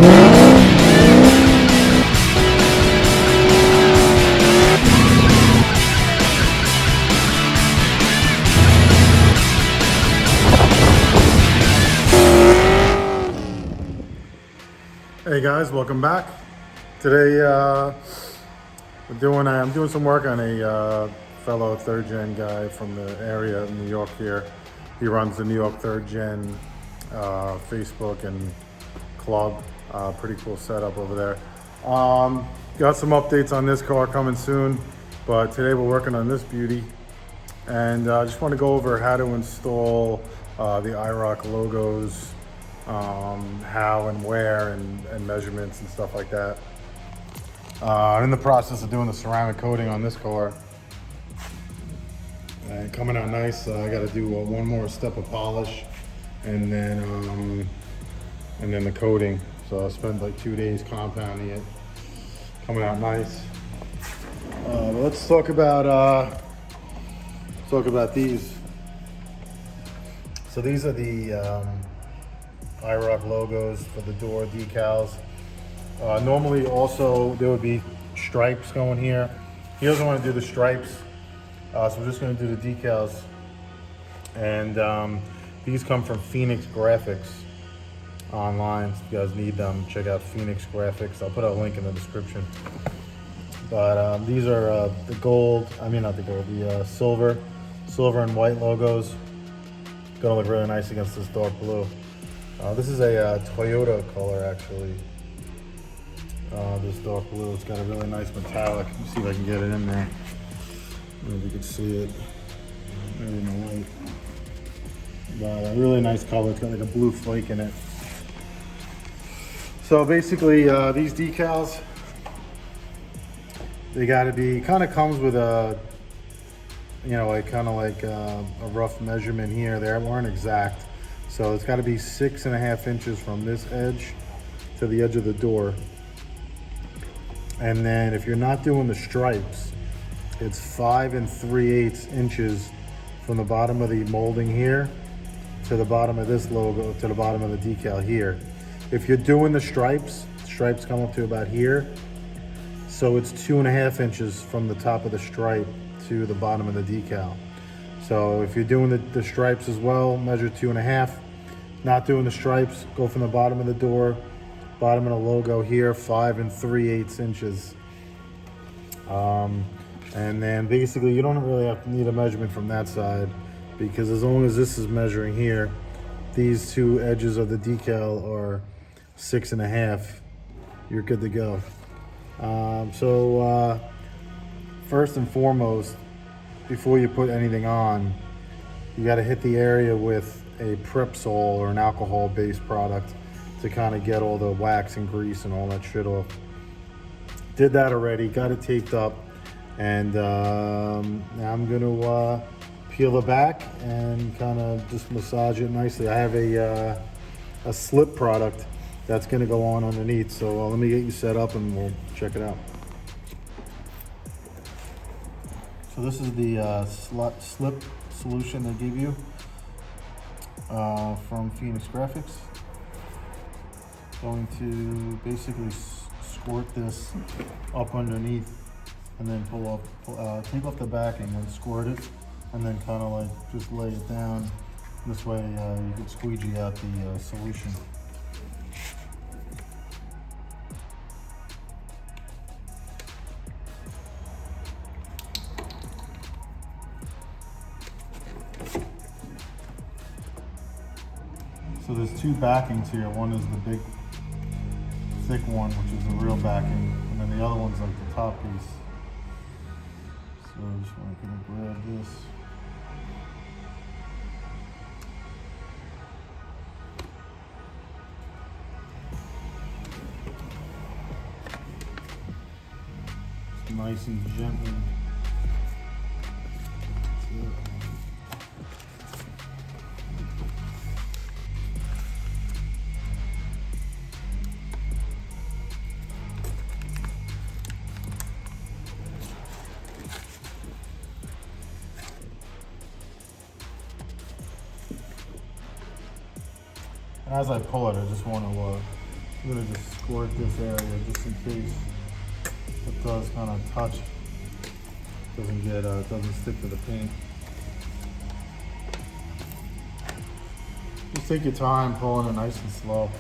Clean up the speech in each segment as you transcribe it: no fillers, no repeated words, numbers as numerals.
Hey guys, welcome back. Today I'm doing some work on a fellow third gen guy from the area of New York here. He runs the New York third gen Facebook and club. Pretty cool setup over there. Got some updates on this car coming soon, but today we're working on this beauty. And I just want to go over how to install the IROC logos, how and where and measurements and stuff like that. I'm in the process of doing the ceramic coating on this car. And coming out nice. I got to do one more step of polish and then the coating. So I spent like 2 days compounding it. Coming out nice. But let's talk about these. So these are the IROC logos for the door decals. Normally also there would be stripes going here. He doesn't want to do the stripes, so we're just going to do the decals. And these come from Phoenix Graphics online. If you guys need them, check out Phoenix Graphics. I'll put a link in the description. But these are the silver and white logos. Gonna look really nice against this dark blue. This is a Toyota color actually. This dark blue, it's got a really nice metallic. Let me see if I can get it in there. I don't know if you can see it. Maybe in the light. But a really nice color. It's got like a blue flake in it. So basically, these decals, they got to be, kind of comes with a, a rough measurement here. They weren't exact. So it's got to be 6.5 inches from this edge to the edge of the door. And then if you're not doing the stripes, it's 5 3/8 inches from the bottom of the molding here to the bottom of this logo, to the bottom of the decal here. If you're doing the stripes come up to about here. So it's 2.5 inches from the top of the stripe to the bottom of the decal. So if you're doing the stripes as well, measure 2.5. Not doing the stripes, go from the bottom of the door, bottom of the logo here, 5 3/8 inches. And then basically you don't really need a measurement from that side, because as long as this is measuring here, these two edges of the decal are 6.5, you're good to go. First and foremost, before you put anything on, you got to hit the area with a prep sol or an alcohol based product to kind of get all the wax and grease and all that shit off. Did that already, got it taped up, and now I'm gonna peel the back and kind of just massage it nicely. I have a slip product that's gonna go on underneath, so let me get you set up and we'll check it out. So this is the slip solution they give you from Phoenix Graphics. Going to basically squirt this up underneath and then take off the backing and squirt it, and then kind of like just lay it down. This way you can squeegee out the solution. So there's two backings here. One is the big thick one, which is the real backing, and then the other one's like the top piece. So I just want to grab this. Just nice and gently. That's it. And as I pull it, I just want to I'm gonna just squirt this area just in case it does kind of touch, doesn't stick to the paint. Just take your time pulling it nice and slow.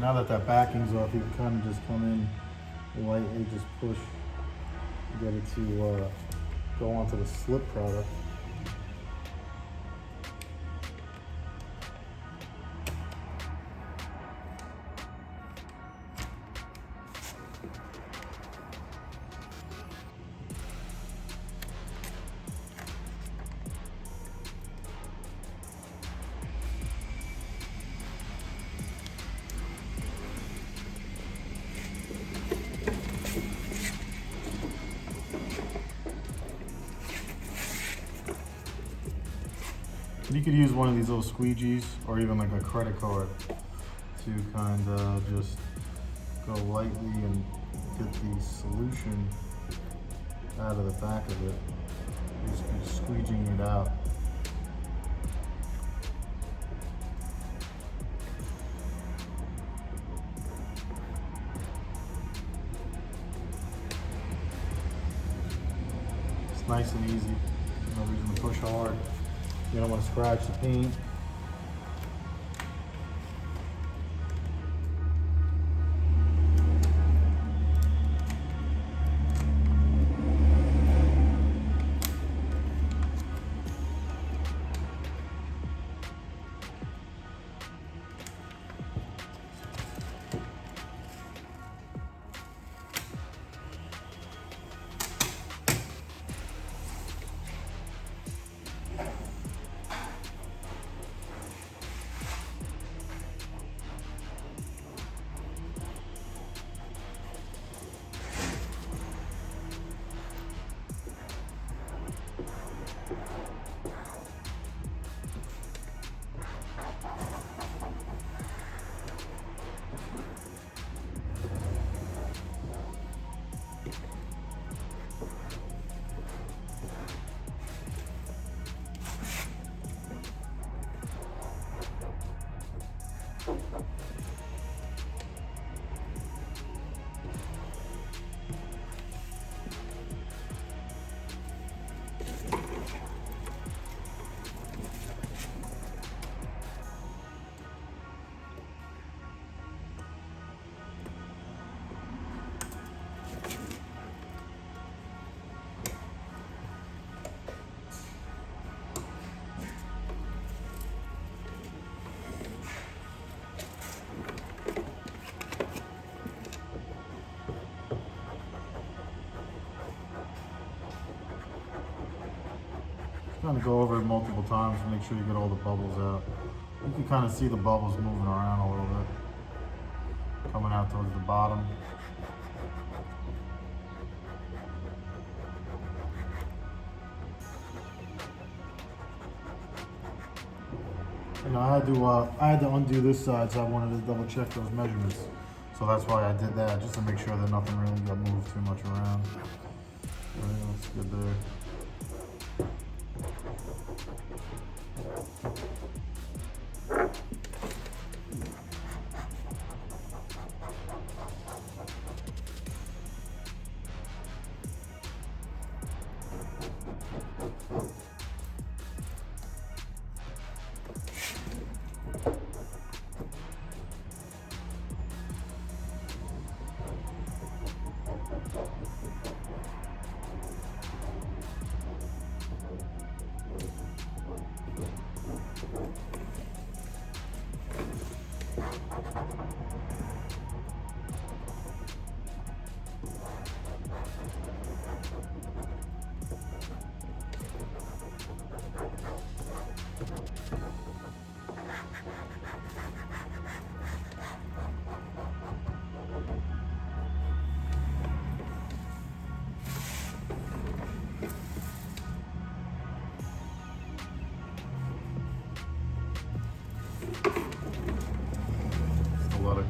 Now that that backing's off, you can kind of just come in lightly, just push, get it to go onto the slip product. You could use one of these little squeegees or even like a credit card to kind of just go lightly and get the solution out of the back of it. Just be squeegeeing it out. It's nice and easy. No reason to push hard. You don't want to scratch the paint. Kind of go over it multiple times to make sure you get all the bubbles out. You can kind of see the bubbles moving around a little bit, coming out towards the bottom. You know, I had to undo this side, so I wanted to double check those measurements. So that's why I did that, just to make sure that nothing really got moved too much around. All right, that's good there.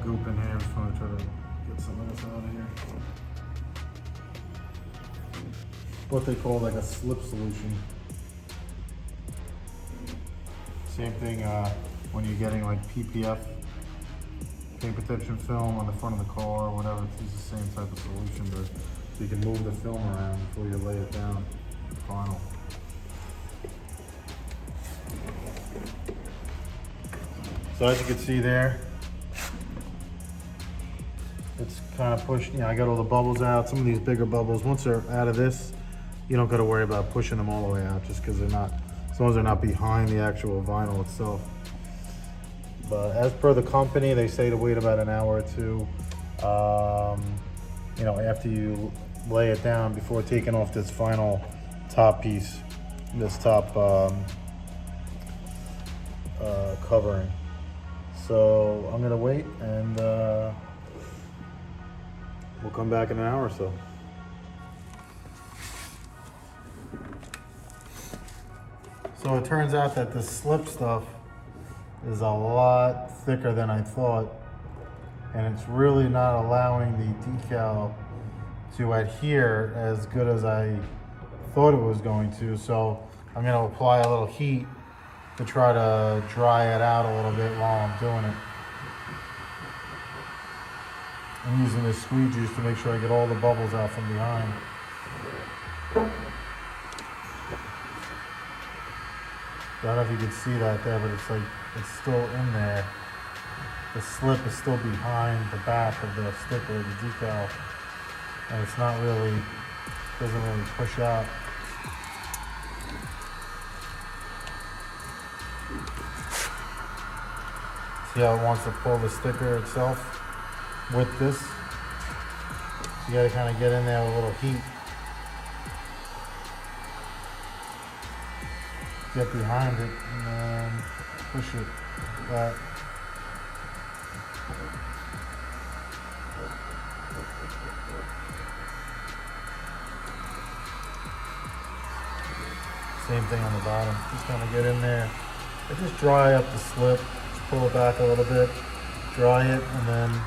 goop in here. I just want to try to get some of this out of here. What they call like a slip solution. Same thing when you're getting like PPF, paint protection film on the front of the car or whatever. It's the same type of solution, but so you can move the film around before you lay it down final. So as you can see there, it's kind of pushed, I got all the bubbles out. Some of these bigger bubbles, once they're out of this, you don't got to worry about pushing them all the way out just because they're not, as long as they're not behind the actual vinyl itself. But as per the company, they say to wait about an hour or two, after you lay it down before taking off this final top piece, this top covering. So I'm gonna wait and we'll come back in an hour or so. So it turns out that the slip stuff is a lot thicker than I thought, and it's really not allowing the decal to adhere as good as I thought it was going to. So I'm going to apply a little heat to try to dry it out a little bit while I'm doing it. I'm using this squeegee to make sure I get all the bubbles out from behind. I don't know if you can see that there, but it's like, it's still in there. The slip is still behind the back of the sticker, the decal, and it's not really, doesn't really push out. See how it wants to pull the sticker itself with this? You gotta kind of get in there with a little heat. Get behind it and then push it back. Same thing on the bottom. Just kind of get in there and just dry up the slip. Just pull it back a little bit, dry it, and then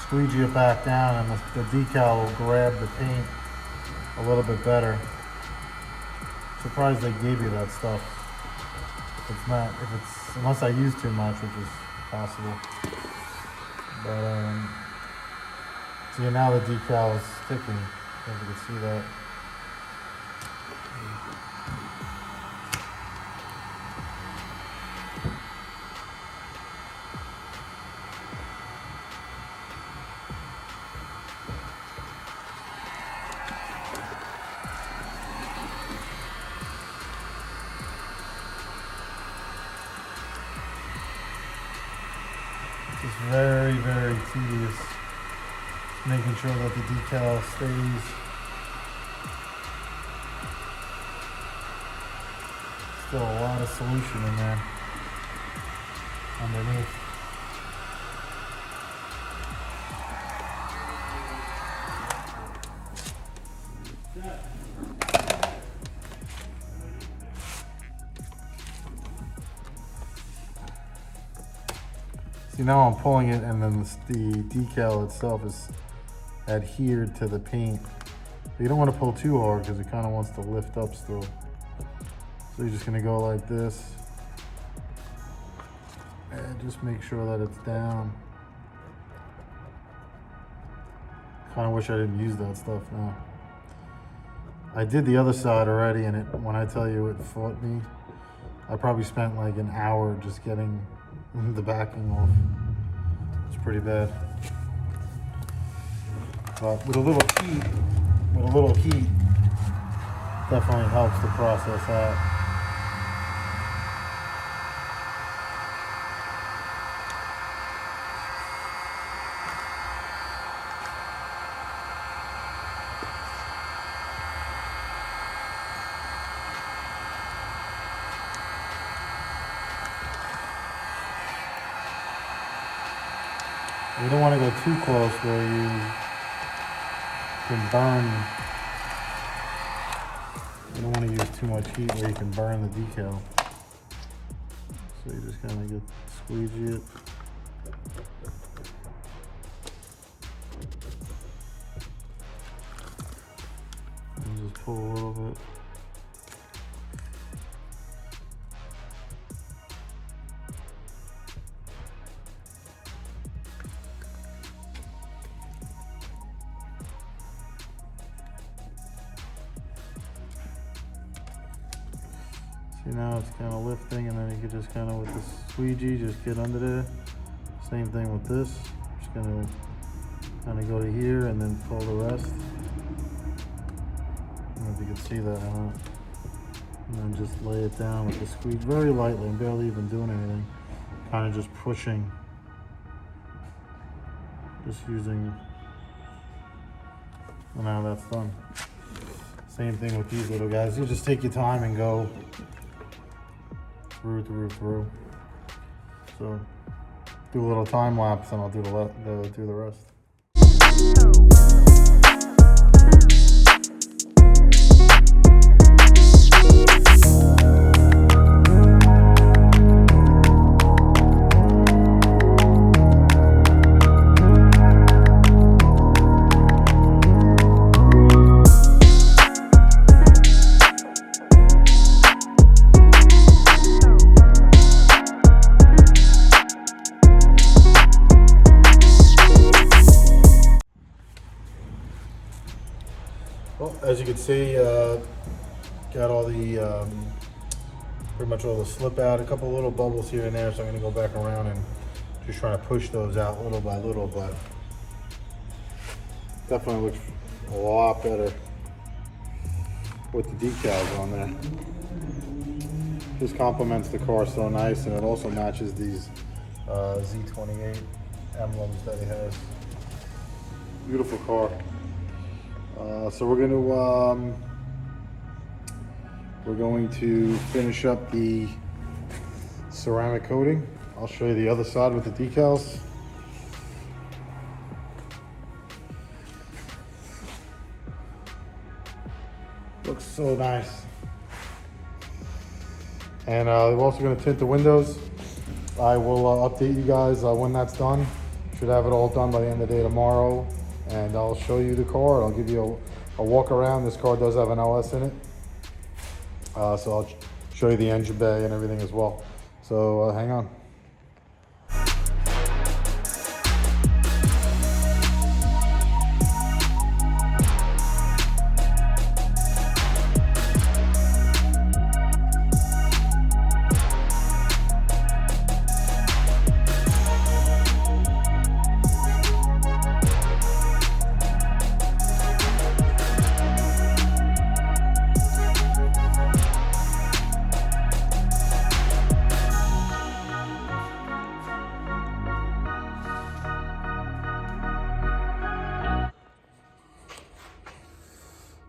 squeegee it back down, and the decal will grab the paint a little bit better. Surprised they gave you that stuff. It's not, unless I use too much, which is possible. But see, now the decal is sticking. If you can see that. It's very, very tedious making sure that the decal stays. Still a lot of solution in there underneath. See, now I'm pulling it, and then the decal itself is adhered to the paint. But you don't want to pull too hard because it kind of wants to lift up still. So you're just going to go like this and just make sure that it's down. Kind of wish I didn't use that stuff now. I did the other side already, and when I tell you it fought me, I probably spent like an hour just getting the backing off. It's pretty bad. But with a little heat, definitely helps the process out. You don't want to go too close where you can burn. You don't want to use too much heat where you can burn the decal. So you just kind of squeegee it. pull a little bit. See, now it's kind of lifting, and then you can just kind of, with the squeegee, just get under there. Same thing with this. Just gonna kind of go to here and then pull the rest. I don't know if you can see that or not. And then just lay it down with the squeegee very lightly. I'm barely even doing anything. Kind of just pushing. Just using. And now that's done. Same thing with these little guys. You just take your time and go through. So do a little time lapse, and I'll do the rest. Well, as you can see, got all the, pretty much all the slip out, a couple little bubbles here and there, so I'm gonna go back around and just try to push those out little by little, but definitely looks a lot better with the decals on there. Just complements the car so nice, and it also matches these Z28 emblems that it has. Beautiful car. So we're going to finish up the ceramic coating. I'll show you the other side with the decals. Looks so nice. And we're also going to tint the windows. I will update you guys when that's done. Should have it all done by the end of the day tomorrow. And I'll show you the car. I'll give you a walk around. This car does have an LS in it. So I'll show you the engine bay and everything as well. So hang on.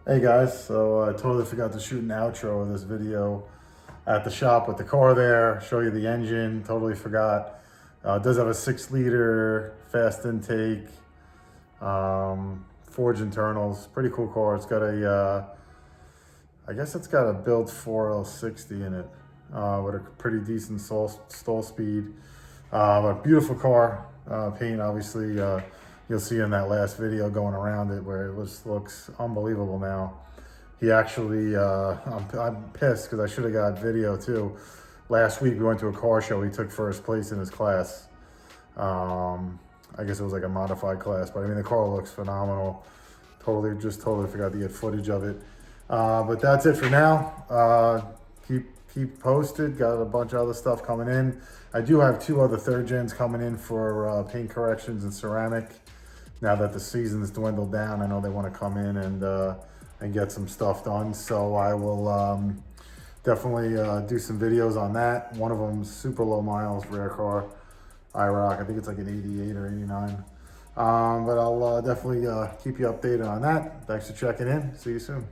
Hey guys, so I totally forgot to shoot an outro of this video at the shop with the car there, show you the engine, totally forgot. It does have a 6-liter fast intake, forged internals, pretty cool car. It's got a, I guess it's got a built 4L60 in it, with a pretty decent stall speed, but beautiful car. Paint obviously, you'll see in that last video going around it where it just looks unbelievable now. He actually, I'm pissed because I should have got video too. Last week we went to a car show. He took first place in his class. I guess it was like a modified class, but I mean the car looks phenomenal. Totally forgot to get footage of it. But that's it for now. Keep posted. Got a bunch of other stuff coming in. I do have 2 other 3rd gens coming in for paint corrections and ceramic. Now that the season's dwindled down, I know they want to come in and get some stuff done. So I will definitely do some videos on that. One of them super low miles, rare car, IROC. I think it's like an 88 or 89. But I'll definitely keep you updated on that. Thanks for checking in. See you soon.